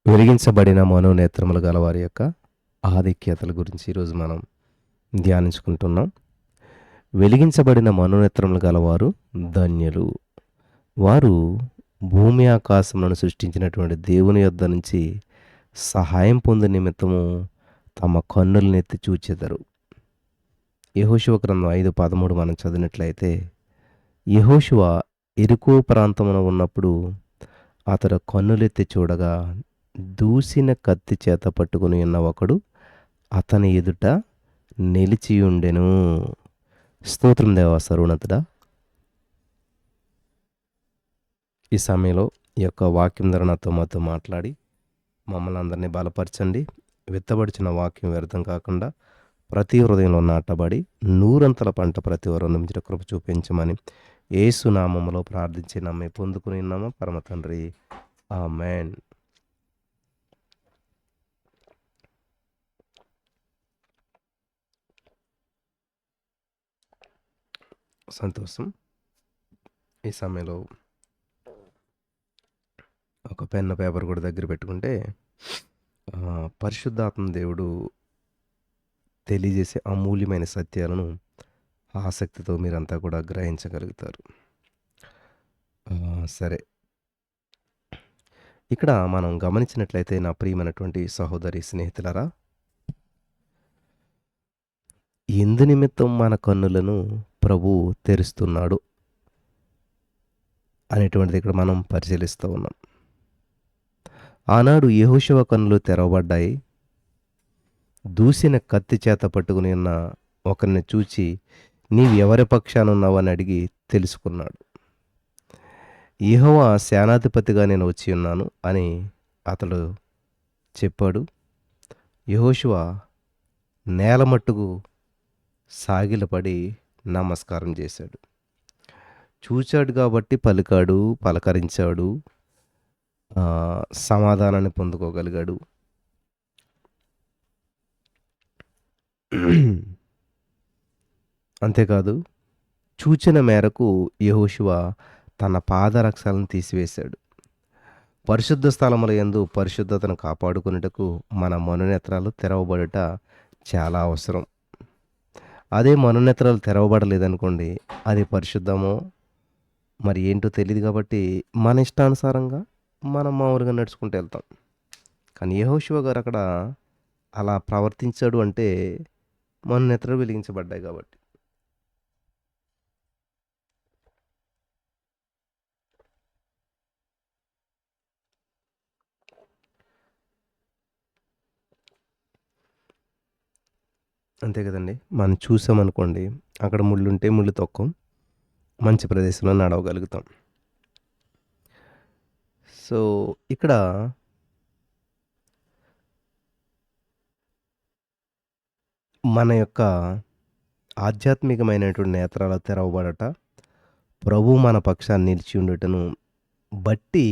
వెలిగించబడిన మనోనేత్రములు గల వారి యొక్క ఆధిక్యతల గురించి ఈరోజు మనం ధ్యానించుకుంటున్నాం. వెలిగించబడిన మనోనేత్రములు గలవారు ధన్యులు. వారు భూమి ఆకాశములను సృష్టించినటువంటి దేవుని యొద్ద నుంచి సహాయం పొందు నిమిత్తము తమ కన్నులనెత్తి చూచెదరు. యెహోషువ గ్రంథం 5:13 మనం చదివినట్లయితే, యెహోషువ యెరికో ప్రాంతమున ఉన్నప్పుడు అతడు కన్నులెత్తి చూడగా దూసిన కత్తి చేత పట్టుకుని ఉన్న ఒకడు అతని ఎదుట నిలిచియుండెను. స్తోత్రం దేవా సర్వోన్నతుడా. ఈ సమయంలో ఈ యొక్క వాక్యం ద్వారా మాతో మాట్లాడి మమ్మల్ని అందరినీ బలపరచండి. విత్తబడిచిన వాక్యం వ్యర్థం కాకుండా ప్రతి హృదయంలో నాటబడి నూరంతల పంట ప్రతి వారు అందించిన కృప చూపించమని యేసు నామములో ప్రార్థించి నమ్మి పొందుకుని ఉన్నామా పరమ తండ్రి, ఆమేన్. సంతోషం. ఈ సమయంలో ఒక పెన్ పేపర్ కూడా దగ్గర పెట్టుకుంటే పరిశుద్ధాత్మ దేవుడు తెలియజేసే అమూల్యమైన సత్యాలను ఆసక్తితో మీరంతా కూడా గ్రహించగలుగుతారు. సరే, ఇక్కడ మనం గమనించినట్లయితే నా ప్రియమైనటువంటి సహోదరి స్నేహితులారా, ఎందు నిమిత్తం మన కన్నులను ప్రభు తెరుస్తున్నాడు అనేటువంటిది ఇక్కడ మనం పరిశీలిస్తూ ఉన్నాం. ఆనాడు యెహోషువ కన్నులు తెరవబడ్డాయి. దూసిన కత్తి చేత పట్టుకుని ఉన్న ఒకరిని చూచి నీవు ఎవరి పక్షాన ఉన్నావు అని అడిగి తెలుసుకున్నాడు. యెహోవా సేనాధిపతిగా నేను వచ్చి ఉన్నాను అని అతడు చెప్పాడు. యెహోషువ నేలమట్టుకు సాగిలపడి నమస్కారం చేశాడు. చూచాడు కాబట్టి పలికాడు, పలకరించాడు, సమాధానాన్ని పొందుకోగలిగాడు. అంతేకాదు, సూచన మేరకు యెహోషువ తన పాదరక్షలను తీసివేశాడు. పరిశుద్ధ స్థలముల యందు పరిశుద్ధతను కాపాడుకునేటకు మన మనోనేత్రాలు తెరవబడుట చాలా అవసరం. అదే మనోనేత్రాలు తెరవబడలేదనుకోండి, అది పరిశుద్ధమో మరి ఏంటో తెలియదు. కాబట్టి మన ఇష్టానుసారంగా మనం మామూలుగా నడుచుకుంటూ వెళ్తాం. కానీ యెహోషువ గారు అక్కడ అలా ప్రవర్తించాడు అంటే మనోనేత్రాలు వెలిగించబడ్డాయి కాబట్టి. అంతే కదండి. మనం చూసామనుకోండి, అక్కడ ముళ్ళుంటే ముళ్ళు తొక్కం, మంచి ప్రదేశంలో నడవగలుగుతాం. సో ఇక్కడ మన యొక్క ఆధ్యాత్మికమైనటువంటి నేత్రాలు తెరవబడట, ప్రభు మన పక్షాన్ని నిలిచి ఉండుటను బట్టి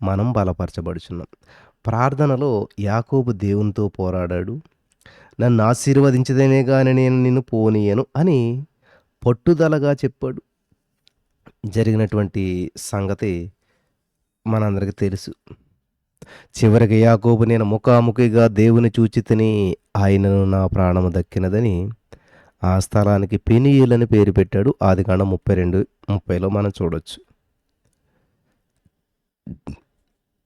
మనం బలపరచబడుచున్నాం. ప్రార్థనలో యాకోబు దేవునితో పోరాడాడు. నన్ను ఆశీర్వదించదనే కానీ నేను నిన్ను పోనీయను అని పట్టుదలగా చెప్పాడు. జరిగినటువంటి సంగతి మనందరికీ తెలుసు. చివరికి యాకోబు నేను ముఖాముఖిగా దేవుని చూచి తిని ఆయనను నా ప్రాణము దక్కినదని ఆ స్థలానికి పెనీయేలని పేరు పెట్టాడు. ఆదికాండం 32:30లో మనం చూడొచ్చు.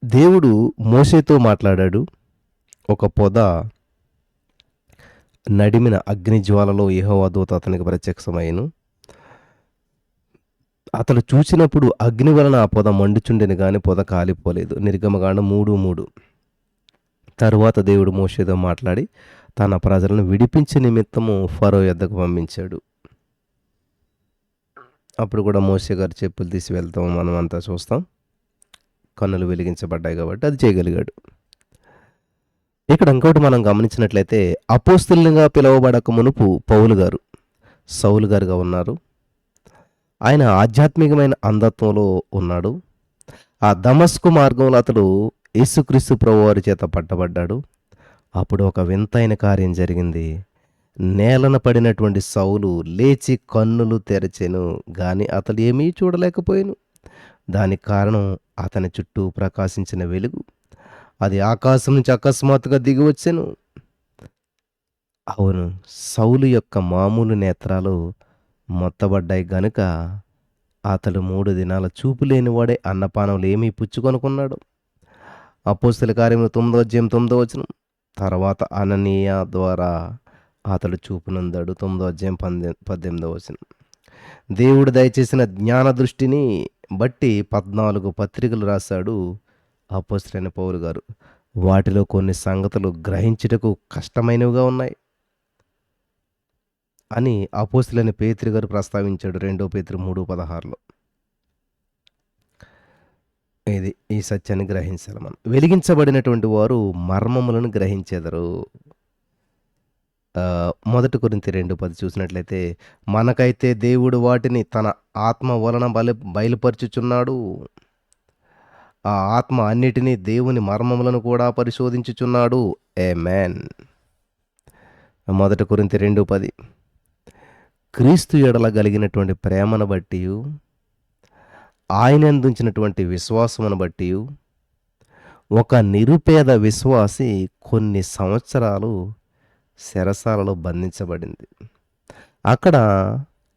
దేవుడు మోషేతో మాట్లాడాడు. ఒక పొద నడిమిన అగ్నిజ్వాలలో యెహోవా దూత అతనికి ప్రత్యక్షమయ్యను. అతడు చూసినప్పుడు అగ్ని వలన ఆ పొద మండుచుండెను గాని పొద కాలిపోలేదు. నిర్గమకాండం 3:3. తరువాత దేవుడు మోషేతో మాట్లాడి తన ప్రజలను విడిపించే నిమిత్తము ఫరో యొద్దకు పంపించాడు. అప్పుడు కూడా మోషే గారు చెప్పులు తీసి వెళ్తాం మనం అంతా చూస్తాం. కన్నులు వెలిగించబడ్డాయి కాబట్టి అది చేయగలిగాడు. ఇక్కడ ఇంకోటి మనం గమనించినట్లయితే, అపోస్తలునిగా పిలువబడక మునుపు పౌలు గారు సౌలు గారుగా ఉన్నారు. ఆయన ఆధ్యాత్మికమైన అంధత్వంలో ఉన్నాడు. ఆ దమస్కు మార్గంలో అతడు యేసుక్రీస్తు ప్రభువారి చేత పట్టబడ్డాడు. అప్పుడు ఒక వింతైన కార్యం జరిగింది. నేలన పడినటువంటి సౌలు లేచి కన్నులు తెరచెను గాని అతడు ఏమీ చూడలేకపోయాను. దానికి కారణం అతని చుట్టూ ప్రకాశించిన వెలుగు. అది ఆకాశం నుంచి అకస్మాత్తుగా దిగి వచ్చెను. అవును. సౌలు యొక్క మామూలు నేత్రాలు మొత్తబడ్డాయి గనుక అతడు 3 దినాల చూపు లేనివాడై అన్నపానములు ఏమీ పుచ్చుకొనుకున్నాడు. అపోస్తల కార్యములు 9వ అధ్యాయం 9వ వచనం. తర్వాత అననీయ ద్వారా అతడు చూపునొందాడు. 9వ అధ్యాయం 18వ వచనం. దేవుడు దయచేసిన జ్ఞాన దృష్టిని బట్టి 14 పత్రికలు రాశాడు అపోస్తలుడైన పౌలు గారు. వాటిలో కొన్ని సంగతులు గ్రహించుటకు కష్టమైనవిగా ఉన్నాయి అని అపోస్తలుడైన పేతురు గారు ప్రస్తావించాడు 2 పేతురు 3:16లో. ఈ సత్యాన్ని గ్రహించాలి మనం. వెలిగించబడినటువంటి వారు మర్మములను గ్రహించెదరు. మొదటి కొరింథీ 2:10 చూసినట్లయితే, మనకైతే దేవుడు వాటిని తన ఆత్మ వలన బయలుపరచుచున్నాడు. ఆ ఆత్మ అన్నిటినీ దేవుని మర్మములను కూడా పరిశోధించుచున్నాడు. ఆమేన్. మొదటి కొరింథీ 2:10. క్రీస్తు ఎడల కలిగినటువంటి ప్రేమను బట్టి, ఆయన అందించినటువంటి విశ్వాసమును బట్టి, ఒక నిరుపేద విశ్వాసి కొన్ని సంవత్సరాలు చెరసాలలో బంధించబడింది. అక్కడ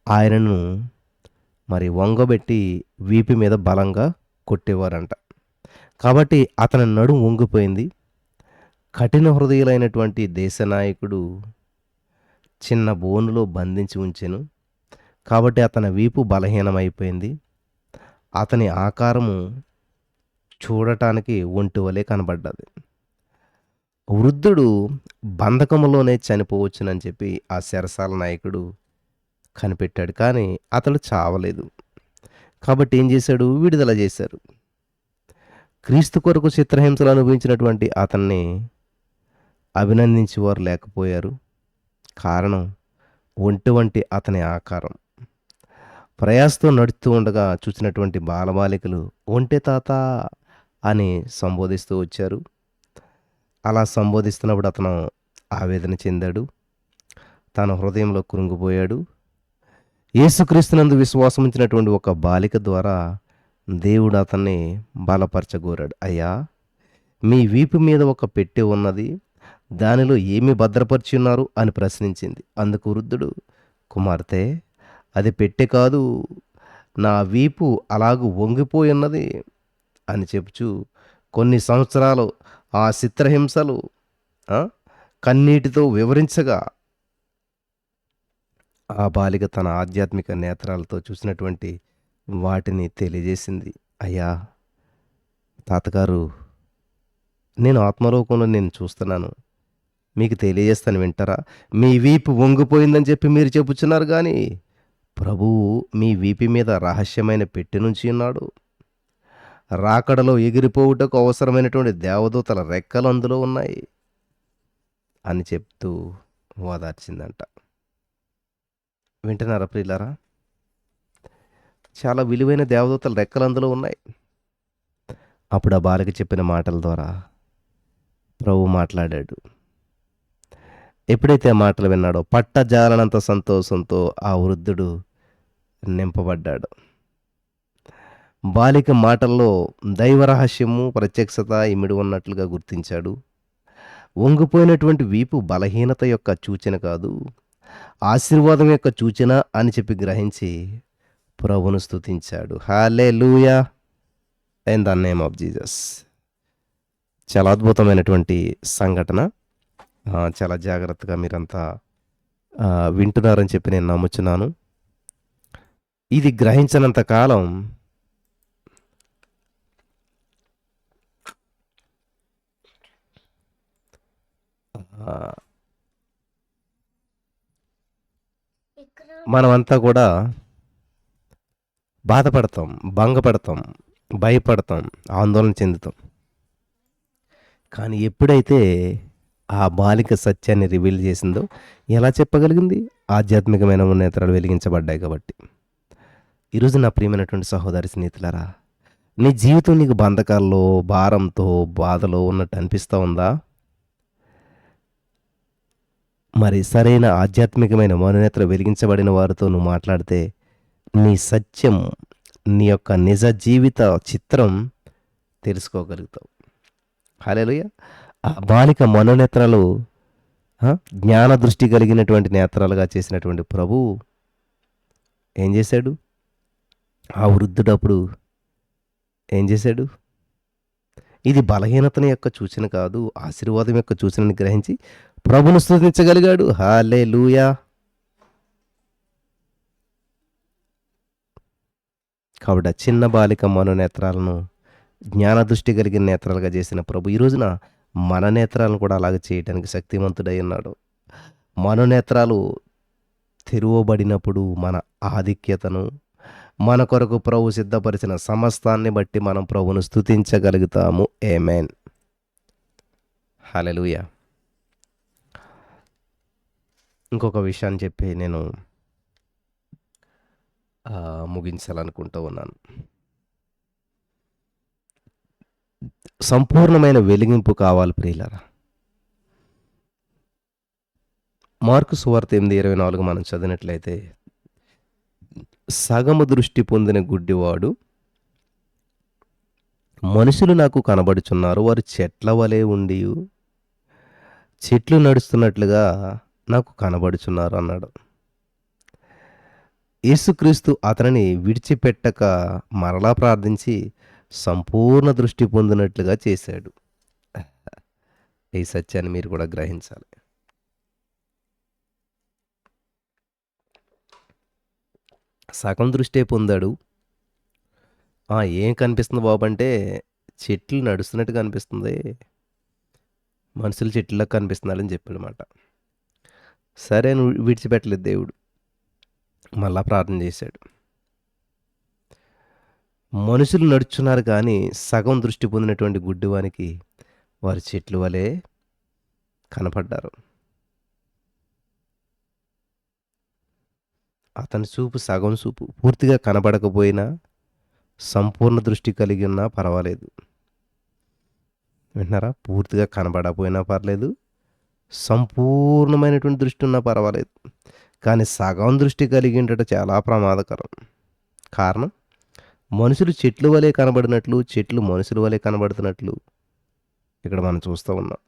ఆయనను మరి వంగబెట్టి వీపు మీద బలంగా కొట్టేవారంట. కాబట్టి అతని నడుము వంగిపోయింది. కఠిన హృదయులైనటువంటి దేశనాయకుడు చిన్న బోనులో బంధించి ఉంచెను. కాబట్టి అతని వీపు బలహీనమైపోయింది. అతని ఆకారము చూడటానికి ఒంటి వలె కనబడ్డది. వృద్ధుడు బంధకములోనే చనిపోవచ్చునని చెప్పి ఆ చెరసాల నాయకుడు కనిపెట్టాడు. కానీ అతడు చావలేదు. కాబట్టి ఏం చేశాడు? విడుదల చేశారు. క్రీస్తు కొరకు చిత్రహింసలు అనుభవించినటువంటి అతన్ని అభినందించేవారు లేకపోయారు. కారణం ఒంటి వంటి అతని ఆకారం. ప్రయాసతో నడుస్తూ ఉండగా చూసినటువంటి బాలబాలికలు ఒంటె తాత అని సంబోధిస్తూ వచ్చారు. అలా సంబోధిస్తున్నప్పుడు అతను ఆవేదన చెందాడు. తన హృదయంలో కృంగిపోయాడు. యేసుక్రీస్తునందు విశ్వాసం ఉంచినటువంటి ఒక బాలిక ద్వారా దేవుడు అతన్ని బలపరచగోరాడు. అయ్యా, మీ వీపు మీద ఒక పెట్టె ఉన్నది, దానిలో ఏమి భద్రపరిచి ఉన్నారు అని ప్రశ్నించింది. అందుకు వృద్ధుడు, కుమార్తె, అది పెట్టె కాదు, నా వీపు అలాగూ వంగిపోయి ఉన్నది అని చెప్పుచు కొన్ని సంవత్సరాలు ఆ చిత్రహింసలు కన్నీటితో వివరించగా ఆ బాలిక తన ఆధ్యాత్మిక నేత్రాలతో చూసినటువంటి వాటిని తెలియజేసింది. అయ్యా తాతగారు, నేను ఆత్మలోకంలో నేను చూస్తున్నాను, మీకు తెలియజేస్తాను, వింటారా? మీ వీపు వంగిపోయిందని చెప్పి మీరు చెప్పుచున్నారు, కానీ ప్రభువు మీ వీపు మీద రహస్యమైన పెట్టె నుంచి ఉన్నాడు. రాకడలో ఎగిరిపోవుటకు అవసరమైనటువంటి దేవదూతల రెక్కలు అందులో ఉన్నాయి అని చెప్తూ ఓదార్చిందంట. వింటున్నారా ప్రియులారా? చాలా విలువైన దేవదూతల రెక్కలు అందులో ఉన్నాయి. అప్పుడు ఆ బాలిక చెప్పిన మాటల ద్వారా ప్రభు మాట్లాడాడు. ఎప్పుడైతే ఆ మాటలు విన్నాడో పట్టజాలనంత సంతోషంతో ఆ వృద్ధుడు నింపబడ్డాడు. బాలిక మాటల్లో దైవరహస్యము, ప్రత్యక్షత ఇమిడి ఉన్నట్లుగా గుర్తించాడు. వంగిపోయినటువంటి వీపు బలహీనత యొక్క సూచన కాదు, ఆశీర్వాదం యొక్క సూచన అని చెప్పి గ్రహించి ప్రభువును స్తుతించాడు. Hallelujah in the name of Jesus. చాలా అద్భుతమైనటువంటి సంఘటన. చాలా జాగ్రత్తగా మీరంతా వింటున్నారని చెప్పి నేను నమ్ముచున్నాను. ఇది గ్రహించినంత కాలం మనమంతా కూడా బాధపడతాం, భంగపడతాం, భయపడతాం, ఆందోళన చెందుతాం. కానీ ఎప్పుడైతే ఆ బాలిక సత్యాన్ని రివీల్ చేసిందో ఎలా చెప్పగలిగింది? ఆధ్యాత్మికమైన నేత్రాలు వెలిగించబడ్డాయి కాబట్టి. ఈరోజు నా ప్రియమైనటువంటి సహోదరి స్నేహితులారా, నీ జీవితం నీకు బంధకాల్లో, భారంతో, బాధలో ఉన్నట్టు అనిపిస్తూ ఉందా? మరి సరైన ఆధ్యాత్మికమైన మనోనేత్ర వెలిగించబడిన వారితో నువ్వు మాట్లాడితే నీ సత్యం, నీ యొక్క నిజ జీవిత చిత్రం తెలుసుకోగలుగుతావు. హల్లెలూయా! ఆ బాలిక మనోనేత్రాలు ఆ! జ్ఞాన దృష్టి కలిగినటువంటి నేత్రాలుగా చేసినటువంటి ప్రభువు ఏం చేశాడు? ఆ వృద్ధుడప్పుడు ఏం చేశాడు? ఇది బలహీనతన యొక్క సూచన కాదు, ఆశీర్వాదం యొక్క సూచనని గ్రహించి ప్రభువును స్తుతించగలిగాడు. హల్లెలూయా! కాబట్టి ఆ చిన్న బాలిక మనోనేత్రాలను జ్ఞానదృష్టి కలిగిన నేత్రాలుగా చేసిన ప్రభు ఈ రోజున మన నేత్రాలను కూడా అలాగ చేయటానికి శక్తివంతుడై ఉన్నాడు. మనోనేత్రాలు తెరువబడినప్పుడు మన ఆధిక్యతను, మన కొరకు ప్రభు సిద్ధపరిచిన సమస్తాన్ని బట్టి మనం ప్రభువును స్తుతించగలుగుతాము. ఆమేన్. హల్లెలూయా! ఇంకొక విషయాన్ని చెప్పి నేను ముగించాలనుకుంటూ ఉన్నాను. సంపూర్ణమైన వెలిగింపు కావాలి ప్రియులారా. మార్కు సువార్త 8:24 మనం చదివినట్లయితే, సగము దృష్టి పొందిన గుడ్డివాడు, మనుషులు నాకు కనబడుచున్నారు, వారు చెట్ల వలె ఉండియు చెట్లు నడుస్తున్నట్లుగా నాకు కనబడుచున్నారు అన్నాడు. యేసుక్రీస్తు అతనిని విడిచిపెట్టక మరలా ప్రార్థించి సంపూర్ణ దృష్టి పొందినట్లుగా చేశాడు. ఈ సత్యాన్ని మీరు కూడా గ్రహించాలి. సగం దృష్టే పొందాడు. ఏం కనిపిస్తుంది బాబు అంటే, చెట్లు నడుస్తున్నట్టు కనిపిస్తుంది. మనుషులు చెట్లులా కనిపిస్తున్నాడని చెప్పాడనమాట. సరే అని విడిచిపెట్టలేదు దేవుడు. మళ్ళా ప్రార్థన చేశాడు. మనుషులు నడుచున్నారు కానీ సగం దృష్టి పొందినటువంటి గుడ్డివానికి వారి చెట్లు వలె కనపడ్డారు. అతని చూపు సగం చూపు, పూర్తిగా కనబడకపోయినా సంపూర్ణ దృష్టి కలిగి ఉన్నా పర్వాలేదు. వింటున్నారా? పూర్తిగా కనబడకపోయినా పర్లేదు, సంపూర్ణమైనటువంటి దృష్టి ఉన్నా పర్వాలేదు. కానీ సగం దృష్టి కలిగి ఉండటం చాలా ప్రమాదకరం. కారణం, మనుషులు చెట్లు వలె కనబడినట్లు, చెట్లు మనుషుల వలె కనబడుతున్నట్లు ఇక్కడ మనం చూస్తూ ఉన్నాం.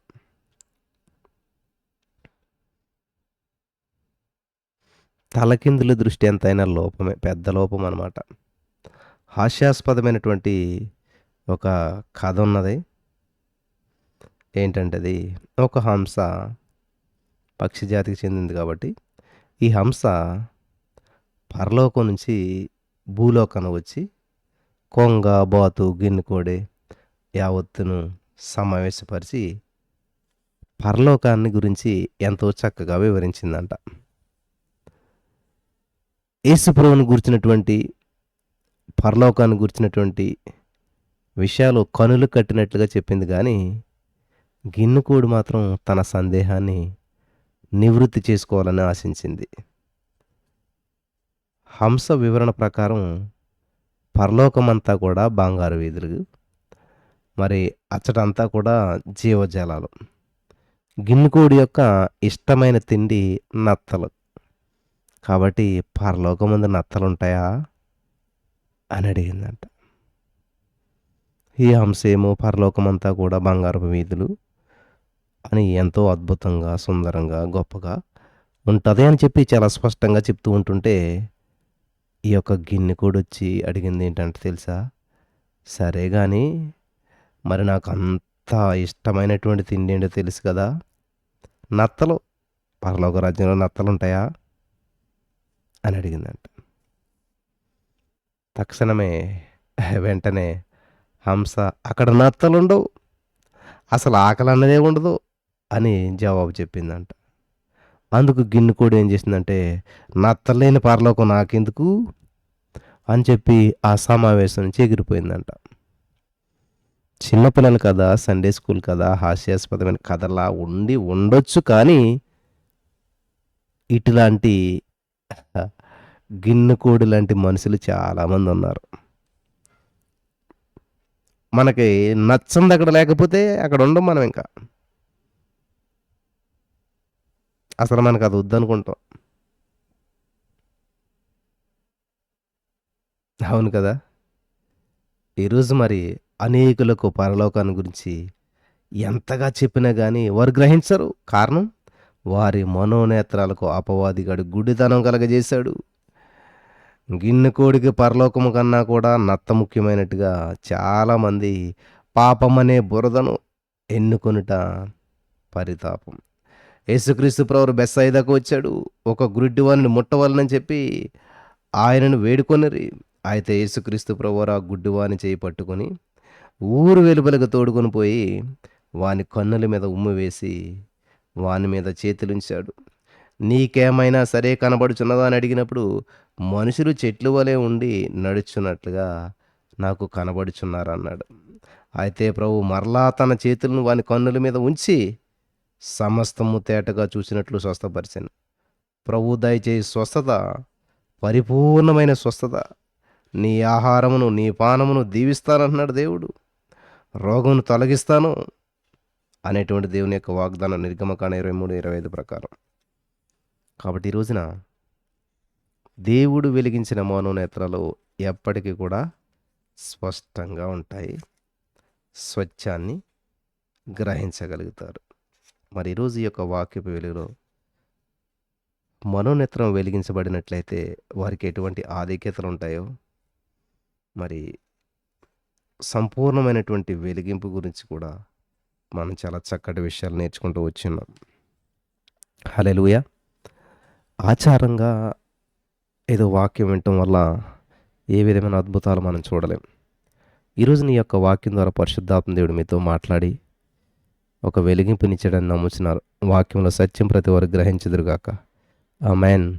తలకిందుల దృష్టి ఎంతైనా లోపమే, పెద్ద లోపం అన్నమాట. హాస్యాస్పదమైనటువంటి ఒక కథ ఉన్నది. ఏంటంటే అది, ఒక హంస పక్షి జాతికి చెందింది కాబట్టి, ఈ హంస పరలోకం నుంచి భూలోకానికి వచ్చి కొంగ, బాతు, గిన్నెకోడి యావత్తును సమావేశపరిచి పరలోకాన్ని గురించి ఎంతో చక్కగా వివరించిందంట. యేసుప్రభువుని గురించినటువంటి, పరలోకాన్ని గురించినటువంటి విషయాలు కనులు కట్టినట్లుగా చెప్పింది కానీ, గిన్నెకోడి మాత్రం తన సందేహాన్ని నివృత్తి చేసుకోవాలని ఆశించింది. హంస వివరణ ప్రకారం పరలోకమంతా కూడా బంగారు వీధులు, మరి అచ్చటంతా కూడా జీవజాలాలు. గిన్నెకోడి యొక్క ఇష్టమైన తిండి నత్తలు. కాబట్టి పరలోకమందు నత్తలుంటాయా అని అడిగిందంట. ఈ హంస ఏమో పరలోకమంతా కూడా బంగారపు వీధులు అని ఎంతో అద్భుతంగా, సుందరంగా, గొప్పగా ఉంటుంది అని చెప్పి చాలా స్పష్టంగా చెప్తూ ఉంటుంటే, ఈ యొక్క గిన్నెకోడి వచ్చి అడిగింది ఏంటంటే తెలుసా, సరే కానీ మరి నాకు అంత ఇష్టమైనటువంటి తిండి ఏంటో తెలుసు కదా, నత్తలు, పరలోక రాజ్యంలో నత్తలు ఉంటాయా అని అడిగిందంట. తక్షణమే వెంటనే హంస అక్కడ నత్తలుండవు, అసలు ఆకలి అన్నదే ఉండదు అని జవాబు చెప్పిందంట. అందుకు గిన్నెకోడి ఏం చేసిందంటే, నత్తలేని పరలోకం నాకెందుకు అని చెప్పి ఆ సమావేశం నుంచి ఎగిరిపోయిందంట. చిన్నపిల్లలు కదా, సండే స్కూల్ కదా, హాస్యాస్పదమైన కథలా ఉండొచ్చు కానీ, ఇట్లాంటి గిన్నెకోడి లాంటి మనుషులు చాలామంది ఉన్నారు. మనకి నచ్చంది అక్కడ లేకపోతే అక్కడ ఉండం మనం ఇంకా. అసలు మనకు అది వద్దనుకుంటాం. అవును కదా! ఈరోజు మరి అనేకులకు పరలోకాన్ని గురించి ఎంతగా చెప్పినా గానీ వారు గ్రహించరు. కారణం వారి మనోనేత్రాలకు అపవాదిగాడు గుడ్డితనం కలగజేశాడు. గిన్నె కోడికి పరలోకము కన్నా కూడా నత్త ముఖ్యమైనట్టుగా చాలామంది పాపమనే బురదను ఎన్నుకొనుట పరితాపం. యేసుక్రీస్తు ప్రభువు బెత్సయిదాకు వచ్చాడు. ఒక గుడ్డివానిని ముట్టవలెనని చెప్పి ఆయనను వేడుకొనిరి. అయితే యేసుక్రీస్తు ప్రభువారు ఆ గుడ్డివాని చేయి పట్టుకొని ఊరు వెలుపలకు తోడుకొని పోయి వాని కన్నుల మీద ఉమ్మి వేసి వాని మీద చేతులుంచాడు. నీకేమైనా సరే కనబడుచున్నదా అని అడిగినప్పుడు మనుషులు చెట్లు వలె ఉండి నడుచున్నట్లుగా నాకు కనబడుచున్నారన్నాడు. అయితే ప్రభువు మరలా తన చేతులను వాని కన్నుల మీద ఉంచి సమస్తము తేటగా చూసినట్లు స్వస్థపరిచాను. ప్రభు దయచేయి స్వస్థత, పరిపూర్ణమైన స్వస్థత. నీ ఆహారమును నీ పానమును దీవిస్తానంటున్నాడు దేవుడు. రోగమును తొలగిస్తాను అనేటువంటి దేవుని యొక్క వాగ్దానం నిర్గమకాండ 23:25 ప్రకారం. కాబట్టి ఈ రోజున దేవుడు వెలిగించిన మనోనేత్రాలు ఎప్పటికీ కూడా స్పష్టంగా ఉంటాయి. స్వచ్ఛాన్ని గ్రహించగలుగుతారు. మరి ఈరోజు ఈ యొక్క వాక్యపు వెలుగులో మనోనేత్రం వెలిగించబడినట్లయితే వారికి ఎటువంటి ఆధిక్యతలు ఉంటాయో, మరి సంపూర్ణమైనటువంటి వెలిగింపు గురించి కూడా మనం చాలా చక్కటి విషయాలు నేర్చుకుంటూ వచ్చున్నాం. హల్లెలూయా. ఆచారంగా ఏదో వాక్యం వినటం వల్ల ఏ విధమైన అద్భుతాలు మనం చూడలేం. ఈరోజు నీ యొక్క వాక్యం ద్వారా పరిశుద్ధాత్మ దేవుడు మీతో మాట్లాడి ఒక వెలిగింపునిచ్చాడని నమ్ముచున్నారు. వాక్యంలో సత్యం ప్రతి వారు గ్రహించుదురుగాక. ఆమేన్.